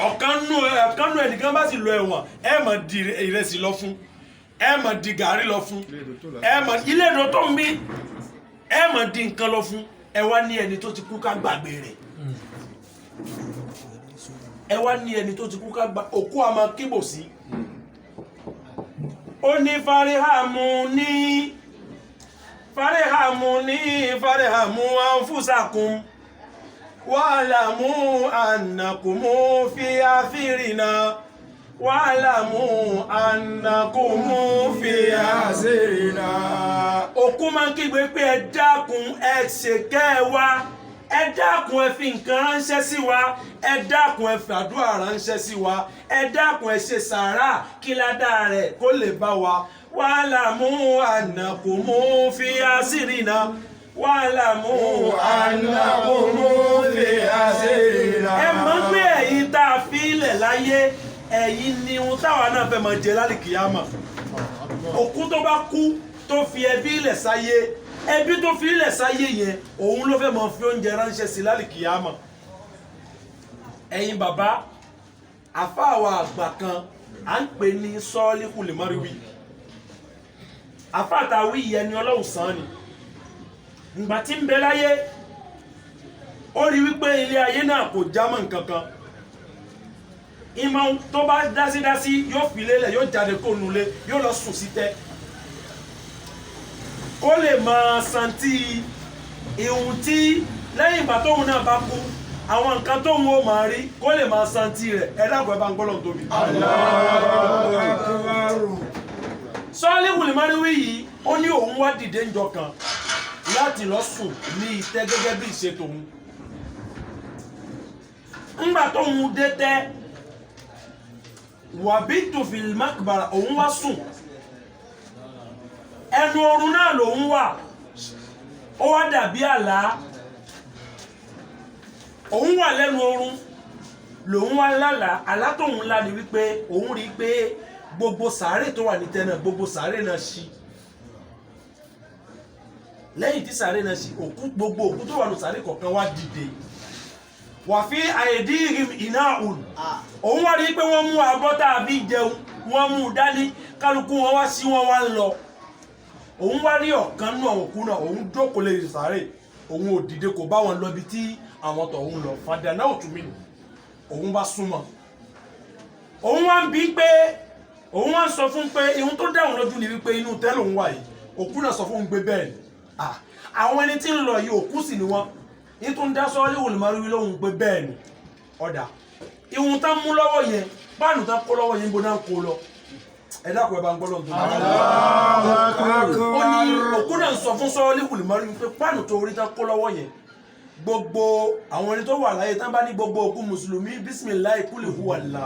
ọ̀kan nù ẹnìkan bá sì lọ ẹ̀wọ̀n ẹ máa di ìrẹsì lọ fún ẹ máa di gàrí lọ fún ẹ máa ilé ìdó tó ń bí ẹ máa di nǹkan lọ fún ẹ wá ní ẹni tó ti kú ká gbàgbé rẹ̀ ẹ wá ní ẹni tó ti kú ká gbà òkú àmọ́ kíbò sí ó ní farihamu anfusakum wa'lamu annakum fi athirina wa'lamu annakum fi athirina. Òkú máa ń kígbe pé ẹ dákun ẹ ṣèkẹ́ wa ẹ dákun ẹ fi nǹkan ránṣẹ́ sí wa ẹ dákun ẹ fi àdúrà ránṣẹ́ sí wa ẹ dákun ẹ ṣe sàárà kí ládàá rẹ̀ kó lè bá wa wa'lamu annakum fi athirina wa'lamu annakum fi athirina. ẹ mọ̀ pé ẹ̀yin tá a fi ilẹ̀ láyé ẹ̀yin ni ohun táwa náà fẹ́ máa jẹ lálìkìyámà. Òkú tó bá kú tó fi ẹbí ilẹ̀ sáyé ẹbí tó fi ilẹ̀ sáyé yẹn òun ló fẹ́ máa fi oúnjẹ ránṣẹ́ sí lálìkìyámà. ẹ̀yin bàbá àfáàwọ̀ àgbà kan à ń pè ní Sọ́ọ́líhù Lìmárìwí àfáàtàwí yẹn ni Ọlọ́run sàn ni ìgbà tí ń bẹ láyé ó rí wípé ilé ayé náà kò já mọ́ nǹkan kan ìmọ̀ tó bá dásídásí yóò fi lélẹ̀ yóò jáde kó nulẹ̀ yóò lọ sùn sí tẹ́ kó lè máa santí ìhun tí lẹ́yìn ìgbà tóun náà bá kú àwọn nǹkan tóun ó máa rí kó lè máa santí rẹ̀ ẹ dákun ẹ bá ń gbọ́dọ̀ tóbi. Sọ́ọ́líhù Lìmárìwí yìí ó ní òun wá dìde ńjọ́ kan láti lọ sùn ní ìtẹ́ gẹ́gẹ́ bí ìṣe tòun. ńgbà tóun dé tẹ́ wàbítù fil makbara òun wá sùn ẹnu oorun náà lòun wà ó wá dàbí àlá òun wà lẹ́nu oorun lòun wá lálàá àlá tóun lá ni wípé òun rí pé gbogbo sàárè tó wà ní tẹ́nà gbogbo sàárè náà ṣí lẹ́yìn tí sàárè náà ṣí gbogbo òkú tó wà ní sàárè kọ̀ọ̀kan wá dìde wà fi àìdíhìm ìnáhùn òun wá rí pé wọ́n mú abọ́ tàbí jẹun wọ́n mú dání kálukú wọn wá sí wọn wá ń lọ òun wá rí ọ̀kan nú àwọn òkú náà òun jókòó lè sàárè òun ò dìde kò bá wọn lọ bí tí àwọn tó òun lọ fàdà náà tún mí òun bá súnmọ́ òun wá ń bí pé òun wá ń sọ fún pé ihun tó dáhùn lójú ni wípé inú tẹ́lẹ̀ òun wà yìí òkú náà sọ fún un gbé bẹ́ẹ̀ ni àwọn ẹni tí ń lọ yìí òkú sì ni wọ́n ní tó ń dá Sọ́ọ́líhù Lìmárìwí lóhùn pé bẹ́ẹ̀ ni ọ̀dà ihun tán mú lọ́wọ́ yẹn báànù tán kó lọ́wọ́ yẹn bó náà kó lọ ẹ dákun ẹ bá ń gbọ́ lọ́dún ó ní òkú náà sọ fún Sọ́ọ́líhù Lìmárìwí pé páànù tó orí tán kó lọ́wọ́ yẹn gbogbo àwọn ẹni tó wà láyé tán bá ní gbogbo òkú mùsùlùmí bísímìláì kúlì hùwàlà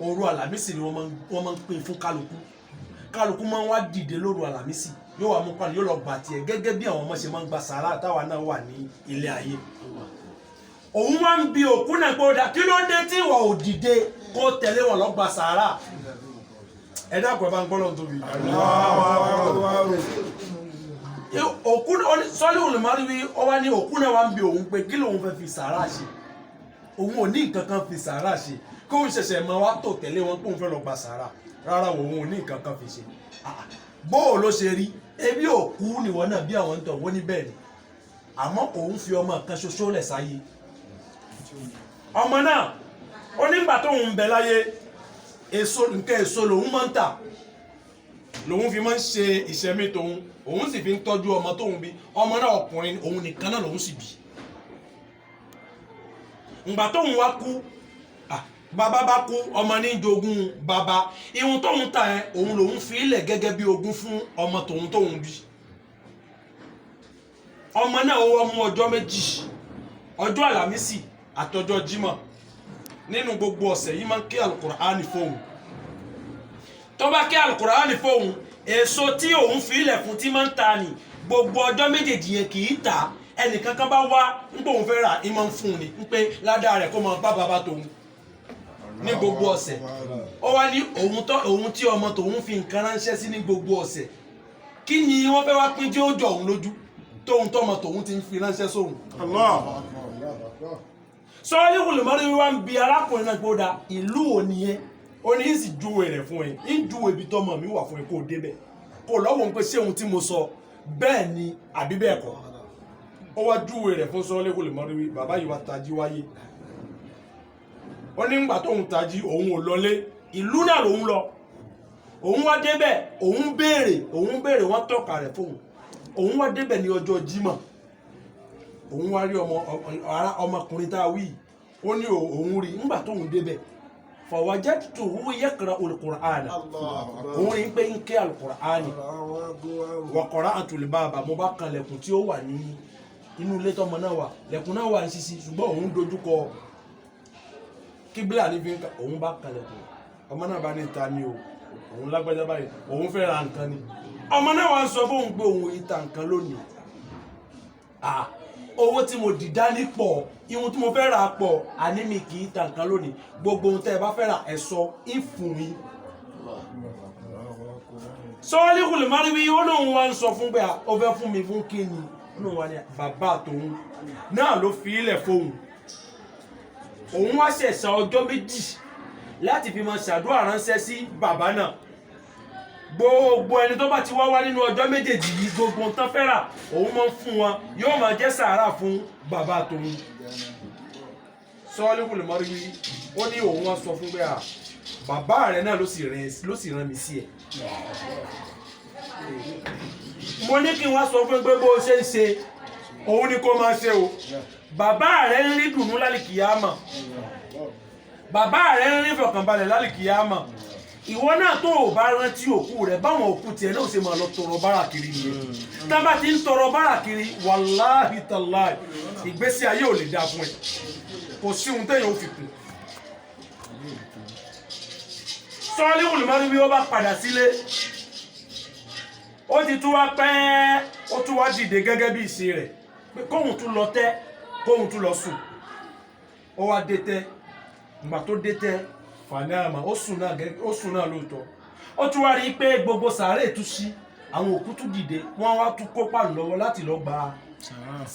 òru àlàmísì ni wọ́n máa ń pín fún kálukú máa ń wá dìde lóru àlàmísì yóò wá mú pàdé yóò lọ gbà tiẹ̀ gẹ́gẹ́ bí àwọn ọmọ ṣe máa ń gba sàárà táwa náà wà ní ilé ayé òun wá ń bi òkú náà pé ó dà kí ló dé tí ìwà ò dìde kó tẹ̀lé wọn lọ gba sàárà ẹ dákun ẹ bá ń gbọ́ lọ́n tóbi. òkú Sọ́ọ́líhù Lìmárìwí ó wá ní òkú náà wá ń bi òun pé kí lòun fẹ́ fi sàárà ṣe òun ò ní nǹkan kan fi sàárà ṣe kóun ṣẹ̀ṣẹ̀ máa wá tò tẹ̀lé wọn pé òun fẹ́ lọ gba sàárà rárá òun ò ní nǹkan kan fi ṣe bóò ló ṣe rí ebi òkú nìwọ náà bí àwọn ń tọ̀ wọ́n ní bẹ́ẹ̀ ni àmọ́ òun fi ọmọ kan ṣoṣo lẹ̀ sáyé ọmọ náà ó nígbà tóun ń bẹ láyé nǹkan èso lòun máa ń tà lòun fi máa ń ṣe ìṣẹ́mí tóun òun sì fi ń tọ́jú ọmọ tóun bí ọmọ náà ọkùnrin òun nìkan náà lòun sì bí ìgbà tóun wá kú bàbá bá kú ọmọ ní jogún bàbá ihun tóun tà ẹ òun lòun fi ilẹ̀ gẹ́gẹ́ bí ogún fún ọmọ tóun bí ọmọ náà ó wá mú ọjọ́ méjì ọjọ́ àlàmísì àtọjọ́ jímọ̀ nínú gbogbo ọ̀sẹ̀ yìí máa ń kí alukùránì fóun tó bá kí alukùránì fóun èso tí òun fi ilẹ̀ fún tí máa ń ta ni gbogbo ọjọ́ méjèèjì yẹn kì í tà ẹnìkan kan bá wá ń pé òun fẹ́ rà í máa ń fún un ni ń pé ládàá rẹ̀ kó máa bá bàbá tóun ní gbogbo ọ̀sẹ̀ ó wá ní òun tí ọmọ tòun fi nǹkan ránṣẹ́ sí ní gbogbo ọ̀sẹ̀ kí ni wọ́n fẹ́ wá pín tí ó jọ òun lójú tóun tọmọ tòun ti ń fi ránṣẹ́ sóhun Salihul Marwi wá ń bi arákùnrin náà gbódà ìlú òní yẹn ó ní sì júwe rẹ̀ fún ẹ ń júwe ibi tọ́mọ mi wà fún ẹ kó débẹ̀ kó lọ́wọ́ ń pé ṣé ohun tí mo sọ bẹ́ẹ̀ ni àbí bẹ́ẹ̀ kọ́ ó wá júwe rẹ̀ fún Salihul Marwi bàbá yìí wá tají wáyé ó ní ńgbà tóun tají òun ò lọlé ìlú náà lòun lọ òun wá débẹ̀ òun béèrè wọ́n tọ́ka rẹ̀ fóun òun wá débẹ̀ ní ọjọ́ Jímọ̀ òun wá rí ọmọkùnrin tá a wí ó ní òun rí ńgbà tóun débẹ̀ fawajadtuhu yaqra'u al-Qur'ana òun rí pé ń ké al-Qur'ani wa qara'tu al-baba mo bá kan lẹ̀kùn tí ó wà ní inú ilé tọ́mọ náà wà lẹ̀kùn náà wà ń ṣíṣí ṣùgbọ́n òun dojúkọ kíbílà níbi òun bá kan lẹ̀kùn ọmọ náà bá ní ta ni o òun lágbájá báyìí òun fẹ́ ra nǹkan ni ọmọ náà wá ń sọ fóun pé òun ìta nǹkan lónìí owó tí mo dìdá ní pọ̀ ihun tí mo fẹ́ rà pọ̀ àní mi kì í ta nǹkan lónìí gbogbo ohun tẹ́ ẹ bá fẹ́ rà ẹ sọ ìfún yín. Salihul Marwi ó lóun wá ń sọ fún pé ó fẹ́ fún mi fún kíni ó lóun wá ní bàbá tòun náà ló fi ilẹ̀ fóun òun wá ṣẹ̀ṣà ọjọ́ méjì láti fi máa ṣàdúrà ránṣẹ́ sí bàbá náà gbogbo ẹni tó bá ti wá nínú ọjọ́ méjèèjì yìí gbogbo tán fẹ́ rà òun máa ń fún wọn yóò máa jẹ́ sàárà fún bàbá tòun. Salihul Marwi ó ní òun wá sọ fún pé bàbá rẹ náà ló sì rán mi sí ẹ. mo ní kí n wá sọ fún pé bó ṣe ń ṣe òun ni kó máa ṣe o bàbá rẹ ń rí dùnú lálìkìyámà bàbá rẹ ń rí fọkànbalẹ̀ lálìkìyámà ìwọ náà tó o bá rántí òkú rẹ báwọn òkú tiẹ̀ náà ṣe máa lọ tọrọ bárà kiri nìyẹn tá bá ti ń tọrọ bárà kiri wàláhì tàláhì ìgbésí ayé ò lè dáa fún ẹ kò sí ohun téèyàn ó fi kù. Salihul Marwi ó bá padà sílé ó ti tún wá pẹ́ ó tún wá dìde gẹ́gẹ́ bí ìṣe rẹ̀ pé kóhun tún lọ tẹ́ kóhun tún lọ sùn ó wá dé tẹ́ ìgbà tó dé tẹ́ fanama ó sùn náà lóòótọ́ ó tún wá rí i pé gbogbo sàárè tún sí àwọn òkú tún dìde wọ́n wá tún kópa lọ́wọ́ láti lọ gba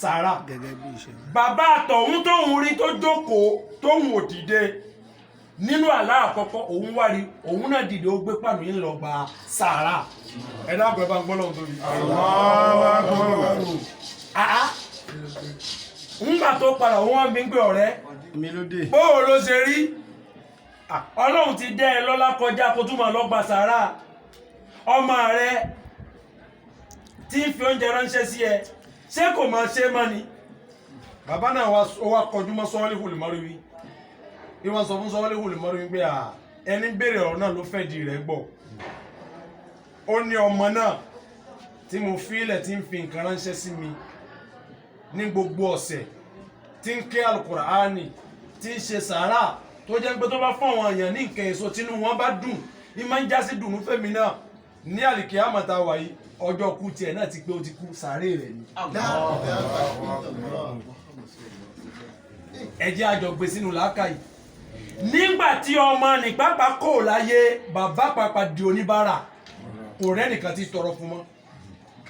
sàárà bàbá àtọ̀hún tóun rí tó jókòó tóun ò dìde nínú àlá àkọ́kọ́ òun wá rí òun náà dìde ó gbé pàánù yín lọ gba sàárà ẹ dábàá bá ń gbọ́ lọ́wọ́ torí ńgbà tó padà wọ́n bí ń pè ọ̀rẹ́ bóò ló ṣe rí ọlọ́run ti dẹ́ ẹ lọ́lá kọjá kó túmọ̀ lọ gba sàárà ọmọ rẹ tí ń fi oúnjẹ ránṣẹ́ sí ẹ ṣé kò máa ṣe mọ́ ni bàbá náà wá kọjú mọ́ Salihul Marwi bí wọ́n sọ fún Salihul Marwi pé ẹni béèrè ọ̀rọ̀ náà ló fẹ́ di rẹ̀ gbọ́ ó ní ọmọ náà tí mo fi ilẹ̀ tí ń fi nǹkan ránṣẹ́ sí mi ní gbogbo ọ̀sẹ̀ tí ń ké Al-Qur'ani tí ń ṣe sàárà tó jẹ́ pé tó bá fún àwọn èèyàn ní nǹkan èso tínú wọn bá dùn ní máa ń já sí dùnú fẹ́mi náà ní àlìkíyámà tá wà yìí ọjọ́ kú tiẹ̀ náà ti pé ó ti kú sàárè rẹ̀ ni. ẹ jẹ́ àjọ gbé sínú làákàyè nígbà tí ọmọ ní pápá kò láyé bàbá pàpà di oníbàárà kò rẹ́nìkan ti tọrọ fún mọ́.